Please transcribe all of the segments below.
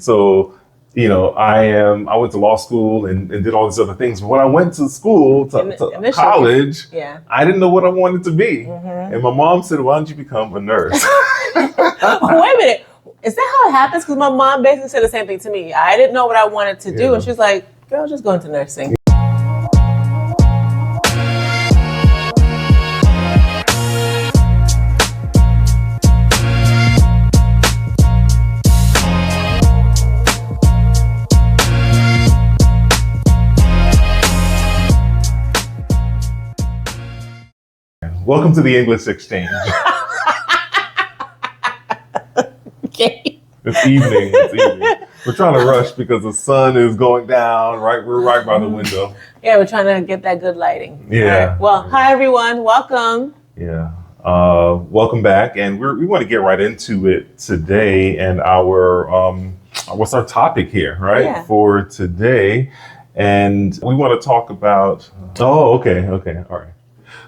So, I went to law school and did all these other things. But when I went to school, to college, I didn't know what I wanted to be. And my mom said, why don't you become a nurse? Wait a minute. Is that how it happens? Because my mom basically said the same thing to me. I didn't know what I wanted to do. And she was like, girl, just go into nursing. Welcome to the English Exchange. Okay. It's evening. We're trying to rush because the sun is going down, right? We're right by the window. Yeah, we're trying to get that good lighting. Yeah. Right. Well, hi, everyone. Welcome. Yeah. Welcome back. And we want to get right into it today. And what's our topic here, right? For today. And we want to talk about, okay. All right.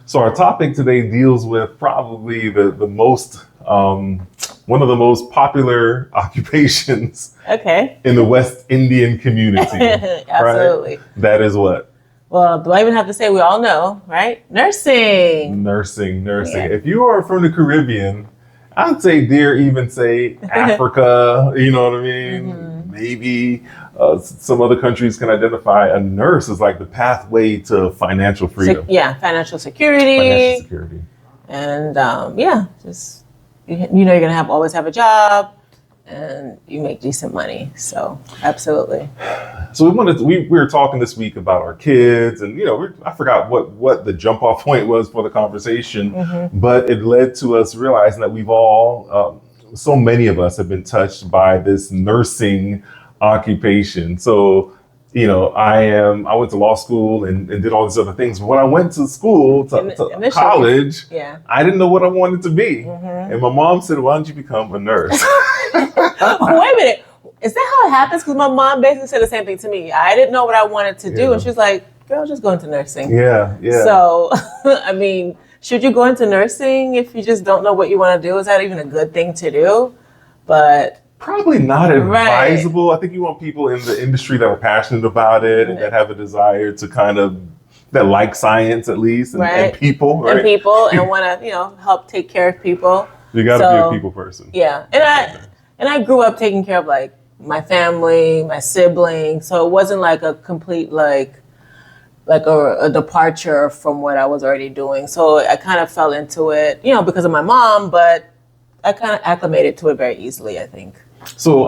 So our topic today deals with probably the most, one of the most popular occupations in the West Indian community. Absolutely. Right? That is what? Well, do I even have to say we all know, right? Nursing. Yeah. If you are from the Caribbean, I'd say dare even say Africa, you know what I mean? Mm-hmm. Maybe some other countries can identify a nurse as like the pathway to financial freedom. Financial security. And just you're gonna always have a job, and you make decent money. So absolutely. So we were talking this week about our kids, and I forgot what the jump off point was for the conversation, but it led to us realizing that we've all so many of us have been touched by this nursing occupation. So, I went to law school and did all these other things. But when I went to school, to college, I didn't know what I wanted to be. And my mom said, why don't you become a nurse? Wait a minute. Is that how it happens? Because my mom basically said the same thing to me. I didn't know what I wanted to do. And she was like, girl, just go into nursing. Yeah. So, I mean, should you go into nursing if you just don't know what you want to do? Is that even a good thing to do? But probably not advisable. Right. I think you want people in the industry that are passionate about it and that have a desire to that like science at least and people, right? And people and want to, help take care of people. You got to be a people person. Yeah. And I grew up taking care of like my family, my siblings. So it wasn't like a complete like a departure from what I was already doing. So I kind of fell into it, because of my mom, but I kind of acclimated to it very easily, I think. So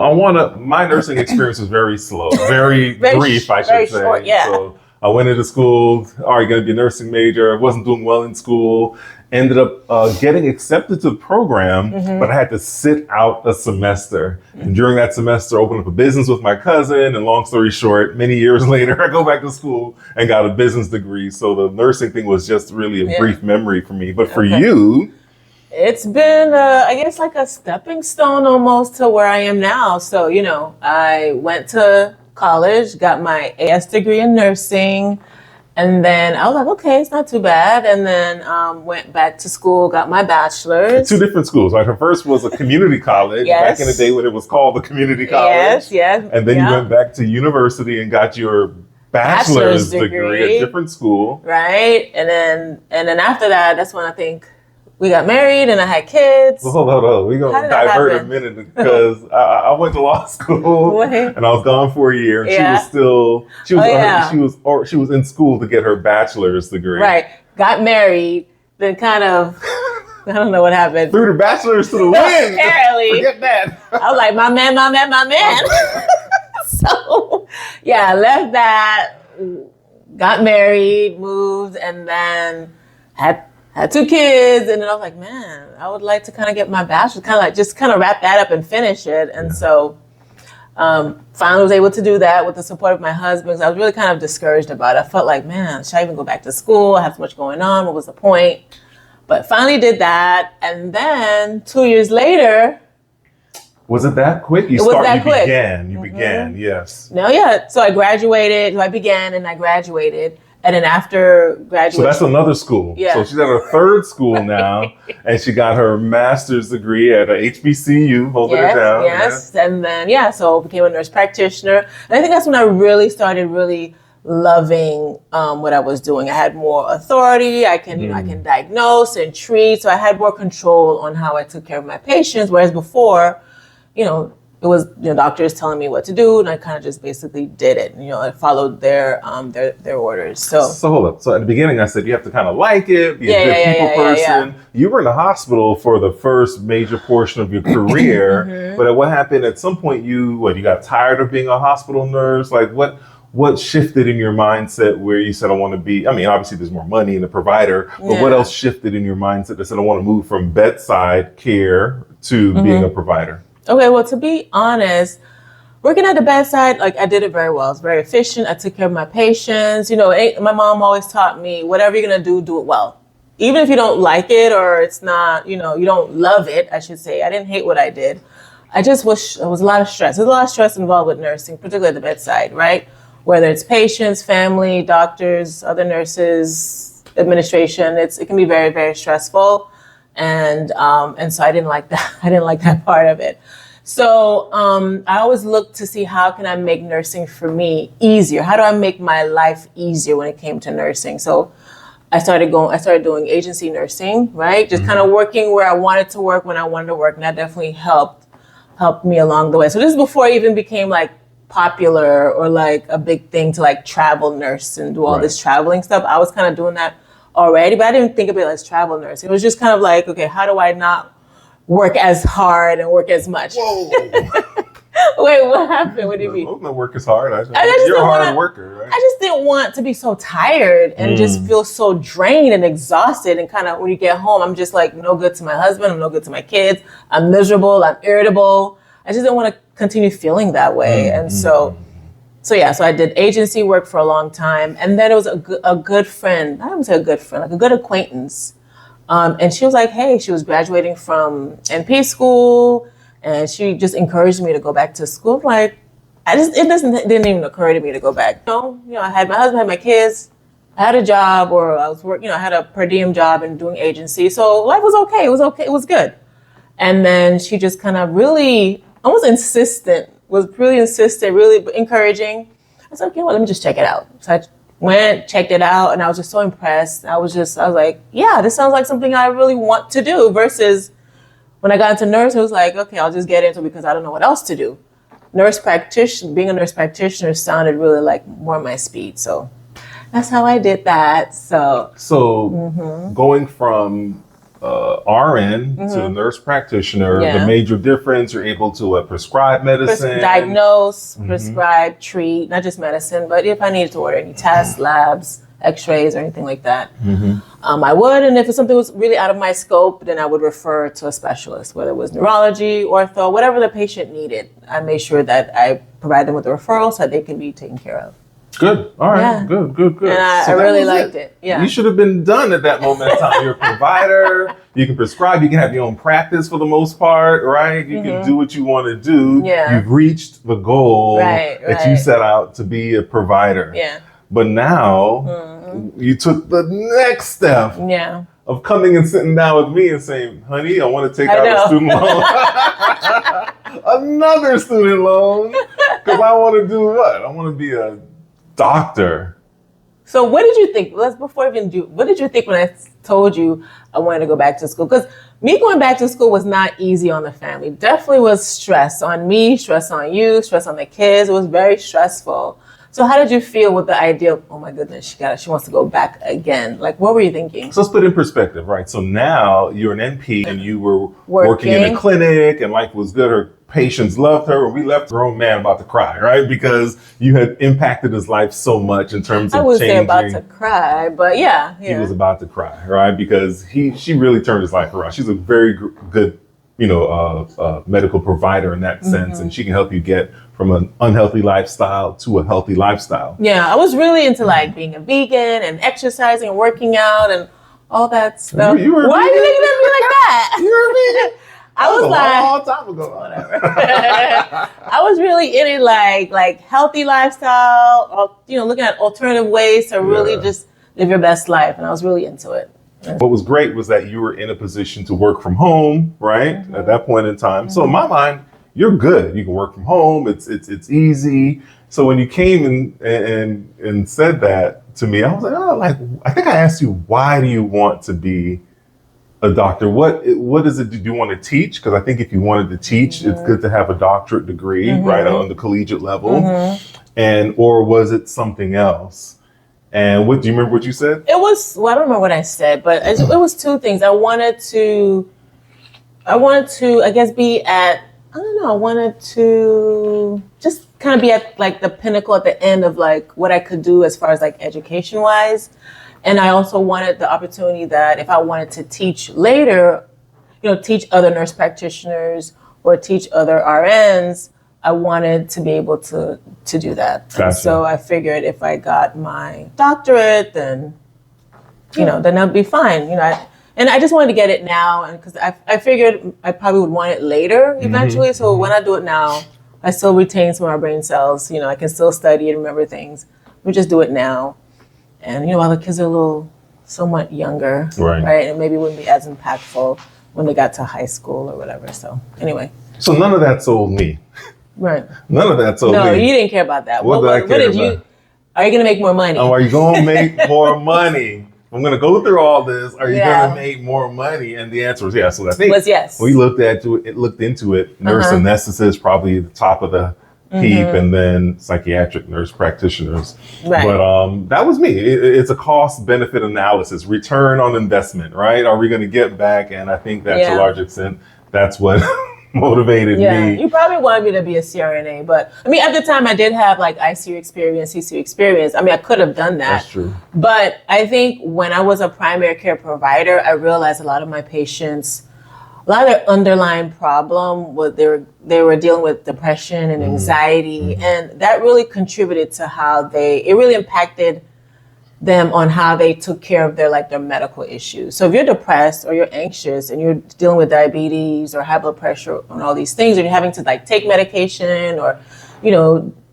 my nursing experience was very slow, very brief, I should say. Short, yeah. So I went into school, going to be a nursing major, wasn't doing well in school, ended up getting accepted to the program, but I had to sit out a semester. And during that semester, I opened up a business with my cousin. And long story short, many years later, I go back to school and got a business degree. So the nursing thing was just really a brief memory for me. But for you... It's been, I guess, like a stepping stone almost to where I am now. So, I went to college, got my AS degree in nursing, and then I was like, okay, it's not too bad. And then went back to school, got my bachelor's. Two different schools, right? Her first was a community college back in the day when it was called the community college. Yes. And then you went back to university and got your bachelor's degree at a different school. Right. And then after that, that's when I think we got married and I had kids. Well, hold on. We're going to divert a minute because I went to law school and I was gone for a year. And she was in school to get her bachelor's degree. Right. Got married, then kind of, I don't know what happened. Threw the bachelor's to the wind. Apparently. Forget that. I was like, my man. So, I left that, got married, moved, and then had 2 kids, and then I was like, man, I would like to kind of get my bachelor's, kind of wrap that up and finish it. And so finally was able to do that with the support of my husband, because I was really kind of discouraged about it. I felt like, man, should I even go back to school? I have so much going on. What was the point? But finally did that. And then 2 years later. Was it that quick? You began, yes. No, yeah. So I graduated. I began and I graduated. And then after graduation. So that's another school. Yeah. So she's at her third school now, and she got her master's degree at a HBCU, holding it down. Yes. And then, so became a nurse practitioner. And I think that's when I really started loving what I was doing. I had more authority. I can, I can diagnose and treat. So I had more control on how I took care of my patients. Whereas before, it was doctors telling me what to do, and I kind of just basically did it. I followed their orders. So hold up. So at the beginning, I said you have to kind of like it, be a good people person. Yeah. You were in the hospital for the first major portion of your career, but what happened at some point? You got tired of being a hospital nurse? Like what shifted in your mindset where you said, I want to be, obviously there's more money in the provider, but what else shifted in your mindset that said, I want to move from bedside care to being a provider? Okay, well, to be honest, working at the bedside, I did it very well. I was very efficient. I took care of my patients. My mom always taught me, whatever you're going to do it well. Even if you don't like it or it's not, you don't love it, I should say. I didn't hate what I did. I just wish there was a lot of stress. There's a lot of stress involved with nursing, particularly at the bedside, right? Whether it's patients, family, doctors, other nurses, administration, it can be very, very stressful. And so I didn't like that. I didn't like that part of it. So I always look to see how can I make nursing for me easier? How do I make my life easier when it came to nursing? So I started doing agency nursing, right? Just kind of working where I wanted to work when I wanted to work. And that definitely helped me along the way. So this is before it even became popular or a big thing to travel nurse and do all this traveling stuff. I was kind of doing that already, but I didn't think of it as travel nurse. It was just kind of okay, how do I not work as hard and work as much? Whoa. Wait, what happened? What do you mean? No, work is hard. You're a hard worker, right? I just didn't want to be so tired and just feel so drained and exhausted. And kind of when you get home, I'm just no good to my husband. I'm no good to my kids. I'm miserable. I'm irritable. I just didn't want to continue feeling that way. And so I did agency work for a long time. And then it was a good friend. I wouldn't say a good friend, a good acquaintance. And she was hey, she was graduating from NP school. And she just encouraged me to go back to school. It didn't even occur to me to go back. I had my husband, had my kids. I had a job, or I was working. I had a per diem job and doing agency. So life was okay. It was okay. It was good. And then she just kind of really almost was really insistent, really encouraging. I said, okay, well, let me just check it out. So I went, checked it out, and I was just so impressed. I was like, yeah, this sounds like something I really want to do, versus when I got into nursing, it was okay, I'll just get into it because I don't know what else to do. Being a nurse practitioner sounded really more my speed. So that's how I did that. So going from RN to nurse practitioner, the major difference, you're able to prescribe medicine, diagnose, prescribe, treat, not just medicine, but if I needed to order any tests, labs, x-rays, or anything like that, I would. And if something was really out of my scope, then I would refer to a specialist, whether it was neurology, ortho, whatever the patient needed. I made sure that I provide them with a referral so that they can be taken care of. Good. All right. Yeah. Good. And I really liked it. Yeah. You should have been done at that moment in time. You're a provider. You can prescribe. You can have your own practice for the most part, right? You can do what you want to do. Yeah. You've reached the goal that you set out to be a provider. Yeah. But now you took the next step. Yeah. Of coming and sitting down with me and saying, honey, I want to take out a student loan. Another student loan. Because I want to do what? I want to be a doctor. So what did you think? What did you think when I told you I wanted to go back to school? Because me going back to school was not easy on the family. Definitely was stress on me, stress on you, stress on the kids. It was very stressful. So how did you feel with the idea of, oh my goodness, she wants to go back again? What were you thinking? So let's put it in perspective, right? So now you're an NP and you were working in a clinic and life was good. Her patients loved her. When we left, a grown man about to cry, right? Because you had impacted his life so much in terms of changing. I was about to cry, but yeah. He was about to cry, right? Because she really turned his life around. She's a very good, medical provider in that sense, and she can help you get from an unhealthy lifestyle to a healthy lifestyle. Yeah, I was really into being a vegan and exercising and working out and all that stuff. You were Why are you looking at me like that? You were a vegan? I was a like, long time ago. Whatever. I was really in it, like healthy lifestyle, or, looking at alternative ways to really just live your best life. And I was really into it. What was great was that you were in a position to work from home, right? Mm-hmm. At that point in time. Mm-hmm. So in my mind, you're good. You can work from home. It's easy. So when you came and said that to me, I was like, oh, I think I asked you, why do you want to be a doctor? What is it? Do you want to teach? Because I think if you wanted to teach, it's good to have a doctorate degree, right, on the collegiate level. Or was it something else? And do you remember what you said? It was, I don't remember what I said, but it was two things. I wanted to, I guess, I wanted to just kind of be at like the pinnacle at the end of like what I could do as far as like education wise. And I also wanted the opportunity that if I wanted to teach later, teach other nurse practitioners or teach other RNs, I wanted to be able to do that. Gotcha. So I figured if I got my doctorate, then, then that'd be fine. And I just wanted to get it now, and because I figured I probably would want it later eventually. So when I do it now, I still retain some of my brain cells. I can still study and remember things. We just do it now. And, while the kids are somewhat younger, right? And maybe it wouldn't be as impactful when they got to high school or whatever. So anyway. So none of that sold me. Right. None of that sold me. No, you didn't care about that. What did you? Are you going to make more money? Oh, are you going to make more money? I'm going to go through all this. Are you going to make more money? And the answer was yes. So I think yes. We looked into it. Nurse anesthetist, probably the top of the heap, and then psychiatric nurse practitioners. Right. But that was me. It's a cost benefit analysis, return on investment, right? Are we going to get back? And I think that to a large extent, that's what motivated me. You probably wanted me to be a CRNA, but I mean, at the time I did have like ICU experience, CCU experience. I mean, I could have done that. That's true. But I think when I was a primary care provider, I realized a lot of my patients, a lot of their underlying problem was they were dealing with depression and anxiety, and that really contributed to how it really impacted them on how they took care of their medical issues. So if you're depressed or you're anxious and you're dealing with diabetes or high blood pressure and all these things, and you're having to take medication or,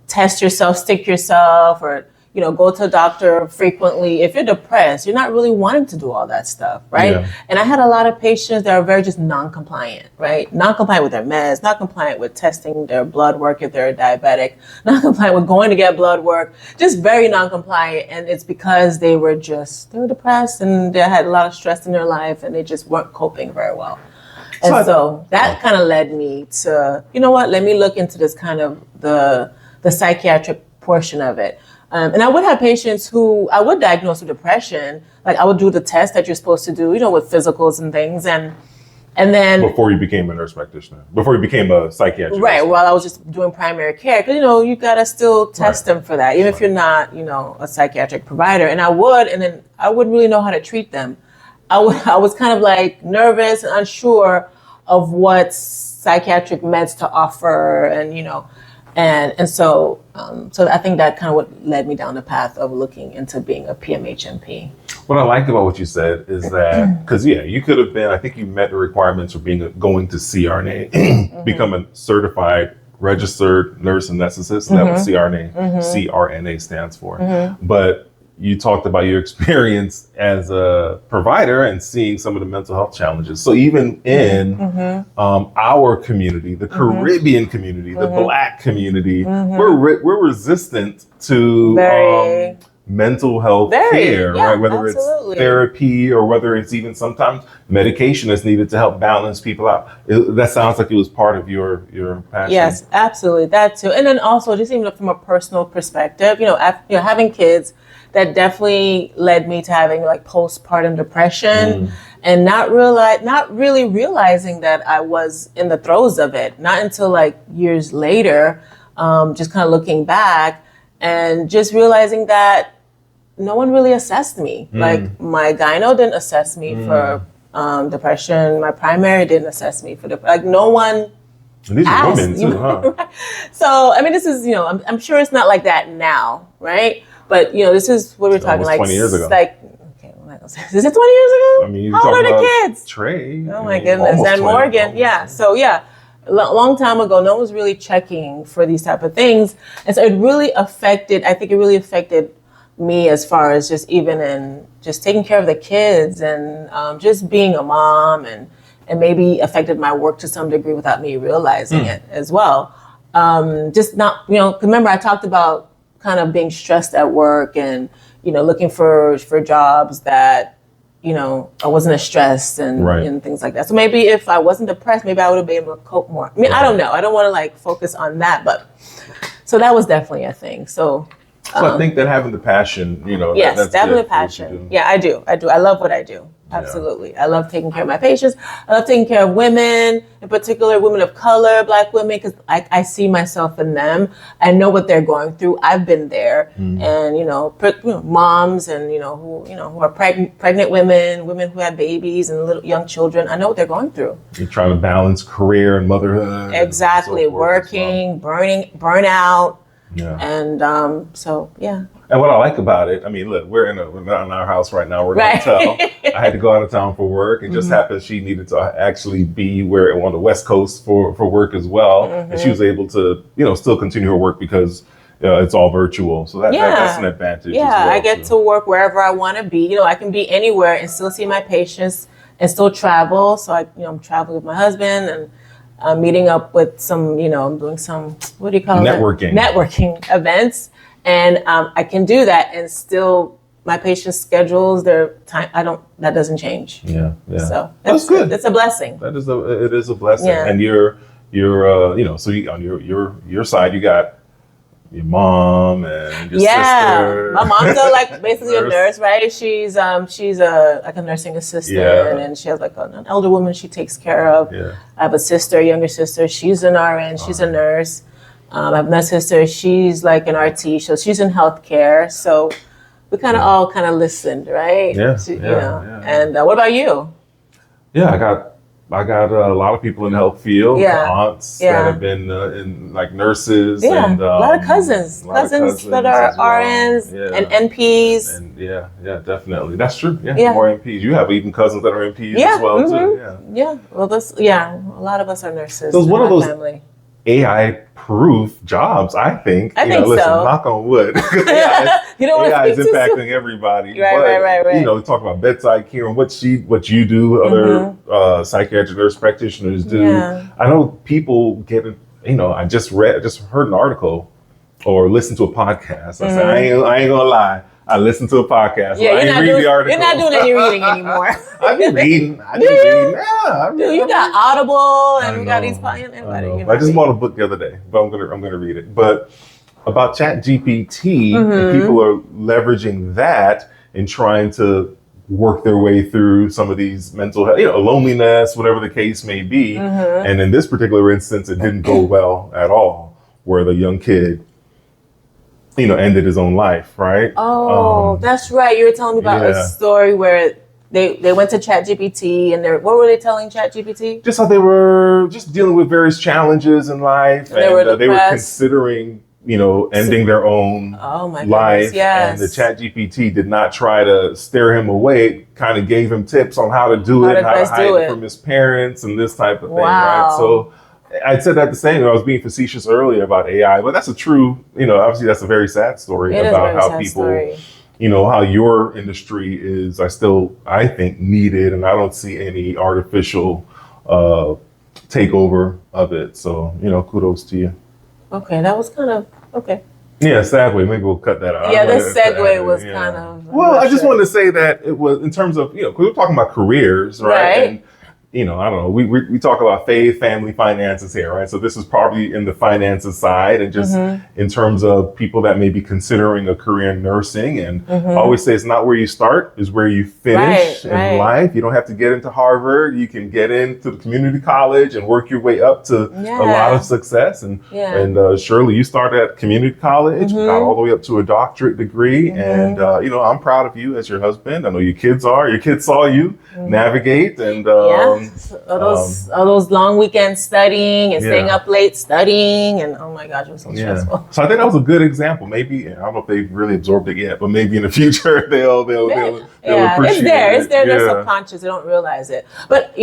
test yourself, stick yourself, or, go to a doctor frequently. If you're depressed, you're not really wanting to do all that stuff, right? Yeah. And I had a lot of patients that are very just non-compliant, right? Non-compliant with their meds, not compliant with testing their blood work if they're diabetic, not compliant with going to get blood work, just very non-compliant. And it's because they were depressed and they had a lot of stress in their life and they just weren't coping very well. And so that kind of led me to, let me look into this kind of the psychiatric portion of it. And I would have patients who I would diagnose with depression. Like I would do the test that you're supposed to do, with physicals and things. And then before you became a nurse practitioner, before you became a psychiatrist. Right. While I was just doing primary care, because, you got to still test them for that, even if you're not, a psychiatric provider. And then I wouldn't really know how to treat them. I was kind of nervous and unsure of what psychiatric meds to offer and, And so I think that kind of what led me down the path of looking into being a PMHNP. What I liked about what you said is that, because you could have been, I think you met the requirements for going to CRNA, become a certified registered nurse anesthetist. That was CRNA stands for. But you talked about your experience as a provider and seeing some of the mental health challenges. So even in our community, the Caribbean community, the Black community, we're resistant to mental health care, right? Whether it's therapy or whether it's even sometimes medication that's needed to help balance people out. That sounds like it was part of your passion. Yes, absolutely. That too. And then also just even from a personal perspective, having kids, that definitely led me to having postpartum depression and not really realizing that I was in the throes of it. Not until years later, just kind of looking back and just realizing that no one really assessed me. My gyno didn't assess me for depression. My primary didn't assess me for depression. No one. And these are women too, huh? So, I mean, this is, I'm sure it's not like that now, right? But, this is what we're talking 20 years ago. Is it 20 years ago? I mean, you're how old talking are the about kids? Trey. Oh my goodness. And 20, Morgan. almost Yeah. 20. So yeah, long time ago, no one was really checking for these type of things. And so it really affected, I think it really affected me as far as just even in just taking care of the kids and just being a mom and maybe affected my work to some degree without me realizing it as well. Just not, remember I talked about kind of being stressed at work and, looking for jobs that, I wasn't as stressed and things like that. So maybe if I wasn't depressed, maybe I would have been able to cope more. I mean, I don't know. I don't want to like focus on that, but so that was definitely a thing. So I think that having the passion, yes, that's definitely good passion. Yeah, I do. I love what I do. Absolutely. I love taking care of my patients. I love taking care of women, in particular women of color, Black women, because I see myself in them. I know what they're going through. I've been there. And, moms and, who are pregnant women who have babies and little young children. I know what they're going through. You're trying to balance career and motherhood. Exactly. And so working, burnout. Yeah. And so, yeah. And what I like about it, I mean, look, we're not in our house right now. We're in a hotel. I had to go out of town for work. It just happened she needed to actually be on the West Coast for work as well. And she was able to, still continue her work because it's all virtual. So that's an advantage. Yeah, as well, I get to work wherever I want to be. I can be anywhere and still see my patients and still travel. So I'm traveling with my husband and I'm meeting up with some, I'm doing some, what do you call it? Networking events. And I can do that and still my patients' schedules, their time, that doesn't change. Yeah. So that's good. It's a blessing. It is a blessing. Yeah. And you're so on your side, you got your mom and your sister. My mom's basically a nurse, right? She's like a nursing assistant, and she has like an elder woman she takes care of. Yeah. I have a younger sister. She's an RN. She's a nurse. I have another sister. She's like an RT, so she's in healthcare. So we kind of all listened, right? Yeah. And what about you? Yeah, I got a lot of people in the health field, aunts that have been in like nurses, and a lot of cousins that are RNs and NPs. And yeah, definitely, that's true. Yeah, more NPs. You have even cousins that are NPs as well too. Yeah. Well, a lot of us are nurses. So it's one of those family. AI-proof jobs, I think. I think listen, so. knock on wood. AI is impacting everybody. Right. Talk about bedside care and what you do, other psychiatric nurse practitioners do. Yeah. I know people get, I just heard an article or listened to a podcast. I said, I ain't gonna lie. I listened to a podcast. Yeah, I didn't read the article. You're not doing any reading anymore. I've been reading. Dude, you got Audible and we got these podcasts. I just bought a book the other day, but I'm gonna read it. But about ChatGPT, and people are leveraging that and trying to work their way through some of these mental health, loneliness, whatever the case may be. And in this particular instance, it didn't go well at all, where the young kid ended his own life, right? Oh, that's right. You were telling me about a story where they went to ChatGPT and what were they telling ChatGPT? Just how they were just dealing with various challenges in life, and they were considering, ending their own life. Yes. And the ChatGPT did not try to steer him away. It kind of gave him tips on how to do it, and how to hide it from his parents and this type of thing, right? So I said that the same. I was being facetious earlier about AI, but that's a true, obviously that's a very sad story about how people, how your industry is, I think, needed, and I don't see any artificial takeover of it. So, kudos to you. Okay, that was kind of, okay. Yeah, segue. Maybe we'll cut that out. Yeah, this segue was kind of. Well, I just wanted to say that it was in terms of, because we're talking about careers, right? And, I don't know, we talk about faith, family, finances here, right? So this is probably in the finances side, and just in terms of people that may be considering a career in nursing. And I always say it's not where you start, it's where you finish in life. You don't have to get into Harvard. You can get into the community college and work your way up to a lot of success. And Shirley, you started at community college, got all the way up to a doctorate degree. And, I'm proud of you as your husband. I know your kids are. Your kids saw you navigate and all those long weekends studying and staying up late studying, and oh my gosh, it was so stressful. So I think that was a good example. Maybe I don't know if they've really absorbed it yet, but maybe in the future they'll appreciate it's there. They're subconscious. They don't realize it. But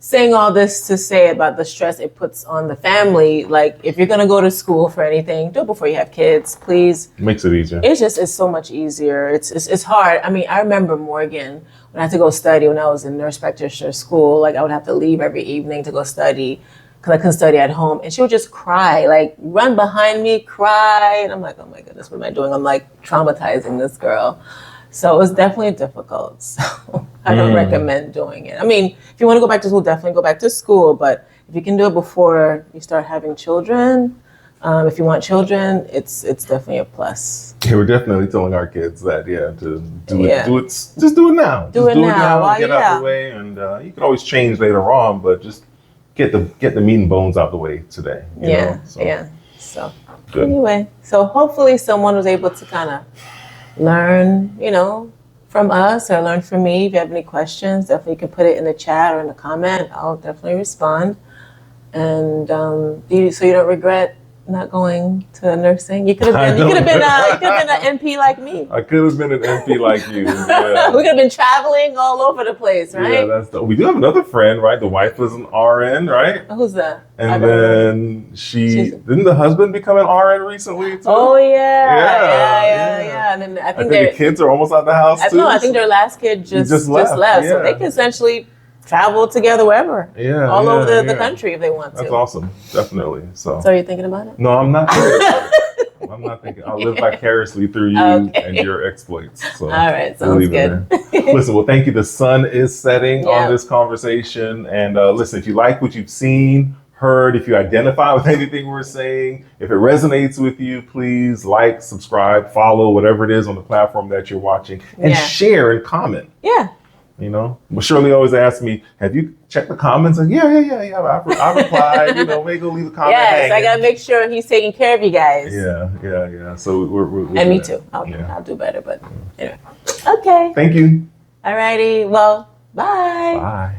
saying all this to say about the stress it puts on the family, like if you're gonna go to school for anything, do it before you have kids, please. Makes it easier. It's so much easier. It's hard. I mean, I remember Morgan when I had to go study when I was in Nurse Practitioner school. Like I would have to leave every evening to go study because I couldn't study at home, and she would just cry, like run behind me, cry, and I'm like, oh my goodness, what am I doing? I'm like traumatizing this girl. So it was definitely difficult. So I don't recommend doing it. I mean, if you want to go back to school, definitely go back to school. But if you can do it before you start having children, if you want children, it's definitely a plus. Yeah, we're definitely telling our kids that, to do it. Just do it now. Do it now. Get out the way, and you can always change later on. But just get the meat and bones out the way today. So good. Anyway, so hopefully someone was able to kind of learn, from us or learn from me. If you have any questions, definitely you can put it in the chat or in the comment. I'll definitely respond. And so you don't regret not going to nursing? You could have been an NP like me. I could have been an NP like you. Yeah. We could have been traveling all over the place, right? Yeah, we do have another friend, right? The wife was an RN, right? Who's that? And then didn't the husband become an RN recently too? Oh yeah. And then I think the kids are almost out the house too. No, I think their last kid just left. So they can essentially travel together wherever. All over the country if they want to. That's awesome. Definitely. So are you thinking about it? No, I'm not I'm not thinking. I'll live vicariously through you and your exploits. So all right, sounds good. Listen, well, thank you. The sun is setting on this conversation. And listen, if you like what you've seen, heard, if you identify with anything we're saying, if it resonates with you, please like, subscribe, follow, whatever it is on the platform that you're watching, and share and comment. Yeah. Well, Shirley always asks me, have you checked the comments? And I replied, maybe go leave a comment. Yes, I got to make sure he's taking care of you guys. Yeah. So we're and me too. I'll do better, but anyway. Okay. Thank you. All righty. Well, bye. Bye.